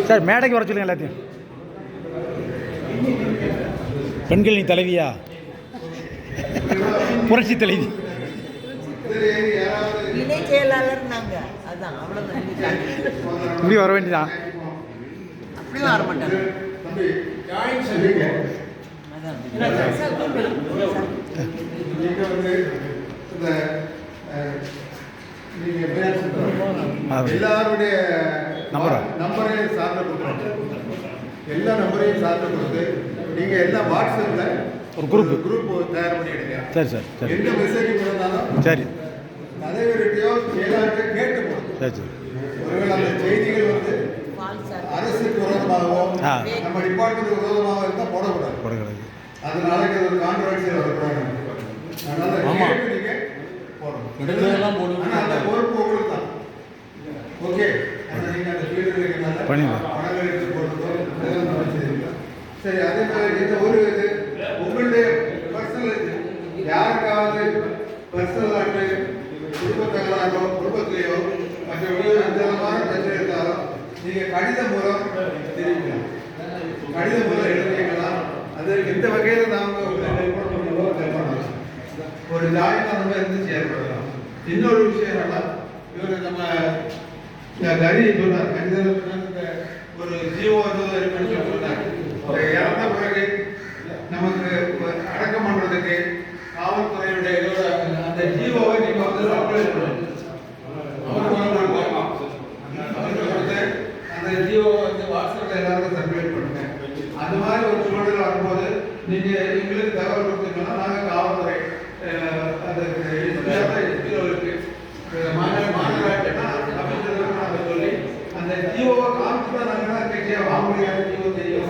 Sir மேடைக்கு வர சொல்லுங்க எல்லாத்தையும். பெண்களின் தலைவியா, புரட்சி தலைவி, இணை செயலாளர் நாங்க. அதான் அவ்வளோதான். இப்படி வர வேண்டியதான். அப்படியும் வர மாட்டாங்க. எல்லாருடைய நம்பரையும் சார்ந்த கொடுக்குறோம். எல்லா நம்பரையும் சார்ந்த கொடுத்து நீங்கள் எல்லாம் வாட்ஸ்அப்பில் ஒரு குரூப் தயார் பண்ணி எடுங்க. சரி சார். சரி. எந்த மெசேஜ் இருந்தாலும் சரி தலைவர்கிட்டையோ செயலாளர்கிட்ட கேட்டு போடுங்க. சரி சரி. ஒருவேளை அந்த செய்திகள் வந்து அரசுக்கு விரோதமாகவோ நம்ம டிபார்ட்மெண்ட் விரோதமாக இருந்தால் போடக்கூடாது. அதனால இது ஒரு கான்ட்ரவர்சியல் வரக்கூடாது. அதனால கேட்டு நீங்கள் போடணும். ஆனால் அந்த பொறுப்பு உங்களுக்கு தான். ஓகே, நீங்கள் அந்த ஃபீல்டில் இருக்கிறதுனால பணங்கள் எடுத்து போடுறதோ சரி. அதே மாதிரி இந்த ஒரு இது உங்களுடைய பர்சனல் யாருக்காவது பர்சனல் ஆட்டு குடும்ப தகவலாகோ குடும்பத்திலேயோ மற்றபடியோ எந்த விதமான பிரச்சனை இருந்தாலும் நீங்கள் கடிதம் மூலம் தெரிவிக்கலாம். கடிதம் மூலம் எழுதிக்கலாம். அது எந்த வகையில் நாங்கள் ஒரு ஜாயினாக நம்ம இருந்துச்சு ஏற்படலாம். இன்னொரு விஷயம் என்னன்னா, இவர் நம்ம கரி சொன்னார், கடிதம் ஒரு ஜீவோ இருக்குன்னு சொன்னார். இறந்த பிறகு நமக்கு அடக்கம் பண்ணுறதுக்கு காவல்துறையுடைய அந்த ஜீவோவை நீங்கள் வந்து அப்ளை பண்ணணும். அந்த ஜீவோவை வந்து வாட்ஸ்அப்பில் எல்லாருக்கும் சர்க்குலேட் பண்ணுங்க. அந்த மாதிரி ஒரு சூழல் வரும்போது நீங்கள் எங்களுக்கு தகவல் கொடுத்தீங்கன்னா நாங்கள் காவல்துறை மாநகராட்சினா அமைச்சர்களுக்கு நாங்கள் சொல்லி அந்த ஜீவோவை காமிச்சு தான் நாங்கள் வாங்க முடியாது. ஜீவோ தெரியும்.